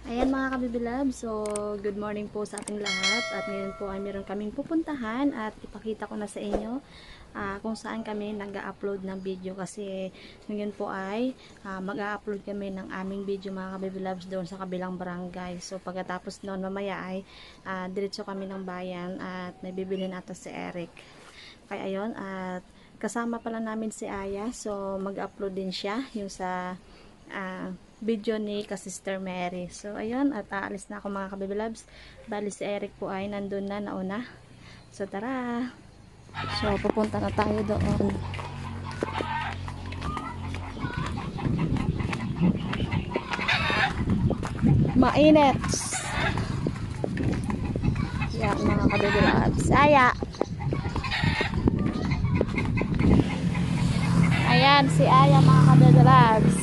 Ayan mga kabibilab, so good morning po sa ating lahat at ngayon po ay meron kaming pupuntahan at ipakita ko na sa inyo kung saan kami nag-upload ng video kasi ngayon po ay mag-upload kami ng aming video mga kabibilabs doon sa kabilang barangay. So pagkatapos noon mamaya ay diretso kami ng bayan at may bibili ata si Eric. Kaya ayun, at kasama pala namin si Aya, so mag-upload din siya yung sa video ni ka-Sister Mary. So, ayun, at aalis na ako mga kabibilabs. Bali si Eric po ay nandun na nauna. So, tara! So, pupunta na tayo doon. Mainit! Yan mga kabibilabs. Aya! Ayan, si Aya mga kabibilabs.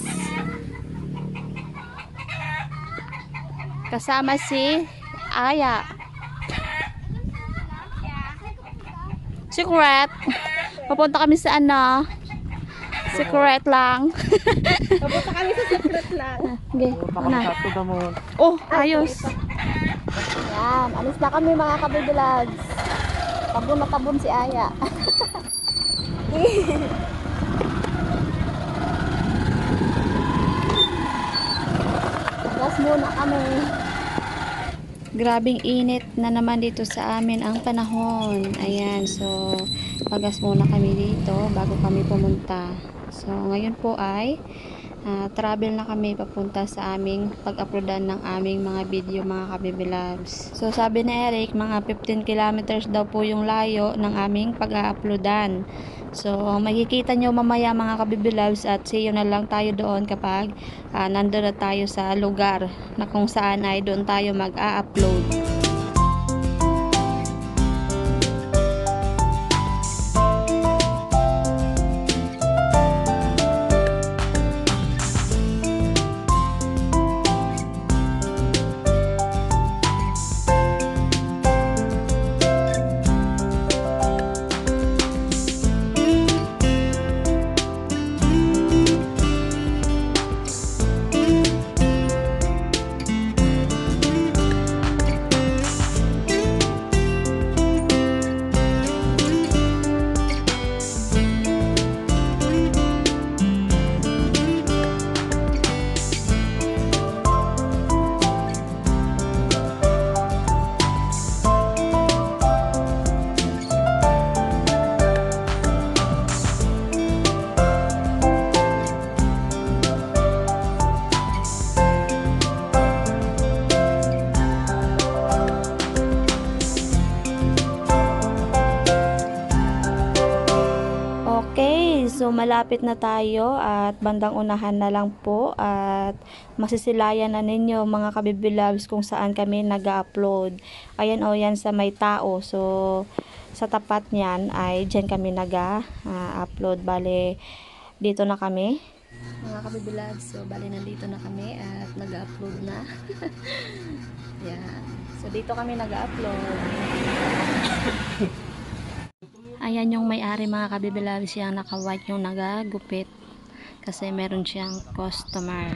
Kasama si Aya. Secret. Papunta kami sa ano? Secret lang. Papunta kami sa secret lang. Okay. Oh, ayos. Yan. Alis na kami mga kabibilags. Tabon na tabon si Aya. Gas muna kami. Grabing init na naman dito sa amin ang panahon. Ayan, so pagas muna kami dito bago kami pumunta. So ngayon po ay travel na kami papunta sa aming pag-uploadan ng aming mga video mga kabibilabs. So sabi ni Eric, mga 15 kilometers daw po yung layo ng aming pag-uploadan. So makikita nyo mamaya mga kabibilabs at see you na lang tayo doon kapag nandun na tayo sa lugar na kung saan ay doon tayo mag-upload. Okay, so malapit na tayo at bandang unahan na lang po at masisilayan na ninyo mga kabibilabs kung saan kami nag-upload. Ayan o, yan sa may tao. So, sa tapat niyan ay dyan kami nag-upload. Bale, dito na kami. Mga kabibilabs, so bale nandito na kami at nag-upload na. Yan. So, dito kami nag-upload. Ayan yung may-ari mga kabibilabs, siyang naka-white yung nagagupit kasi meron siyang customer.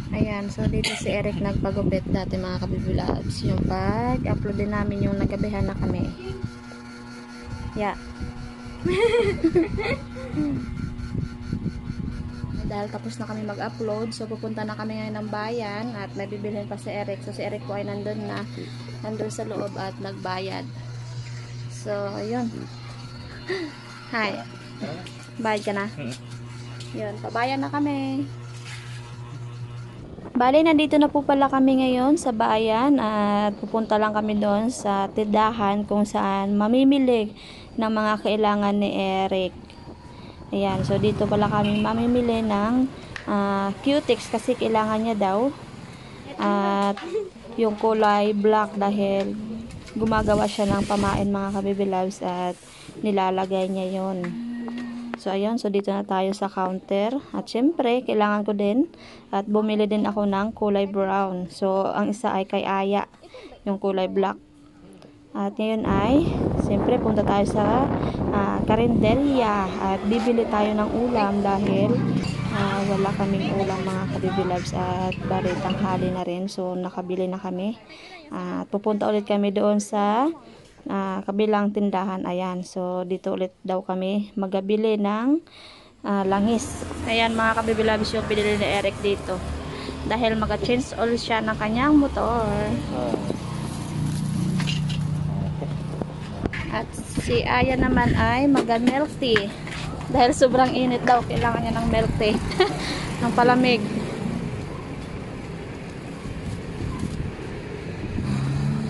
Ayan, so dito si Eric nagpagupit dati mga kabibilabs. Yung pag-upload din namin yung nagabihan na kami. Yeah. Dahil tapos na kami mag-upload, so pupunta na kami ngayon ng bayan at may bibilhin pa si Eric. So si Eric po ay nandun sa loob at nagbayad. So, ayun. Hi. Bayad ka na? Yun, pabayan na kami. Bali, nandito na po pala kami ngayon sa bayan at pupunta lang kami doon sa tindahan kung saan mamimili ng mga kailangan ni Eric. Ayan, so dito pala kami mamimili ng cutex kasi kailangan niya daw. At yung kulay black dahil gumagawa siya ng pamain mga kabibilabs at nilalagay niya yon. So ayun, so dito na tayo sa counter at syempre kailangan ko din at bumili din ako ng kulay brown. So ang isa ay kay Aya, yung kulay black. At ngayon ay syempre punta tayo sa karinderya at bibili tayo ng ulam dahil wala kaming ulam mga kabibilabs at bali tanghali na rin. So nakabili na kami. At pupunta ulit kami doon sa kabilang tindahan. Ayan. So dito ulit daw kami magabili ng langis. Ayan mga kabibilabs yung pinili ni Eric dito. Dahil mag-change oil siya ng kanyang motor. At si Aya naman ay mag-milk tea. Dahil sobrang init daw, kailangan niya ng milk tea. Ng palamig.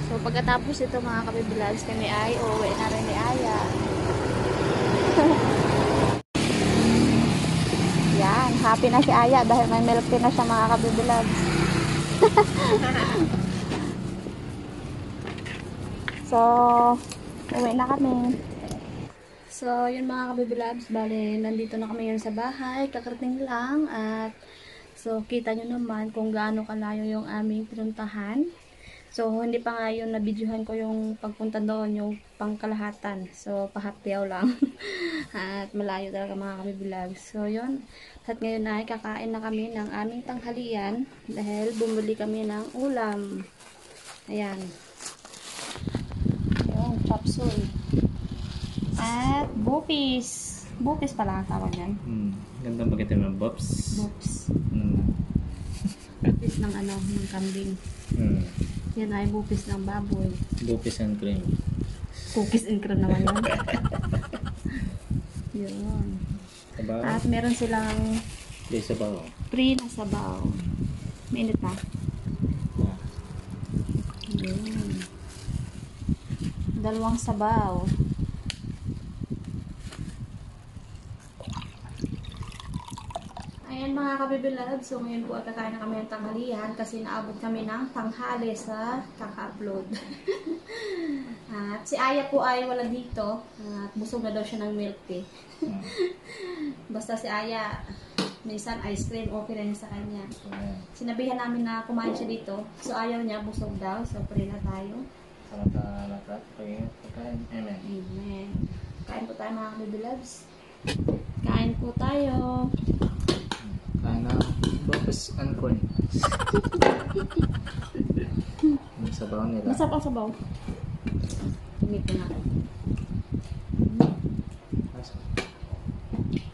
So pagkatapos ito mga kabibilags, kami ay uuwi na rin ni Aya. Yan, happy na si Aya dahil may milk tea na siya mga kabibilags. So uwi na kami. So, yun mga kabibilabs, bale, nandito na kami yun sa bahay, kakarating lang, at so, kita nyo naman kung gaano kalayo yung aming pinuntahan. So, hindi pa nga yun, nabidyohan ko yung pagpunta doon, yung pangkalahatan. So, pahapyaw lang. At malayo talaga mga kabibilabs. So, yun. At ngayon ay kakain na kami ng aming tanghalian dahil bumili kami ng ulam. Ayan. Yung chop suey. At bupis. Bupis pala ang tawag yan. Ganda ba kita ng bops? Bops. Bupis ng ano, ng kambing. Yan ay bupis ng baboy. Bupis and cream. Cookies and cream naman yan. Yun. Sabaw? At meron silang Di sabaw. free na sabaw. Mainit na. Yun. Dalawang sabaw. Ayan mga kabibilad, so ngayon po at kakain na kami ng tanghalian kasi naabot kami ng tanghali sa kaka-upload. At si Aya po ay wala dito at busog na daw siya ng milk tea. Basta si Aya, minsan ice cream, okay na sa kanya. Sinabihan namin na kumain siya dito, so ayaw niya, busog daw, so pray na tayo. Salamat. Pagkain. Amen. Amen. Kain po tayo mga kabibilabs. Kain po tayo. Kain na bopis and cream. Yung sabaw nila. Masarap ang sabaw. Tingin ko na.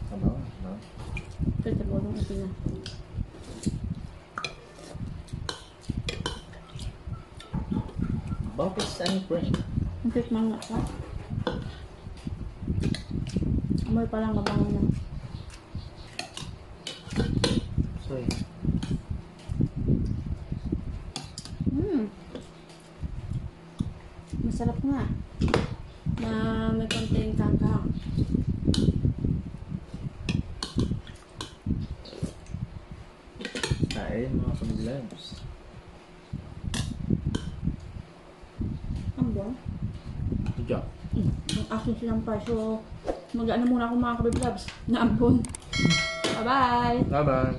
Sabaw. Ito sabaw ng ito na. Bopis and cream. Ang tikman nga ka. Amoy pa lang mabango na. Soy. Masarap nga. Na may konting kangkang. Kain mga kabibilabs. Ang buwan. Good job. Ang asin silang pa. So, mag-ano muna ako mga kabiblabs. Naambon. Bye-bye! Bye-bye.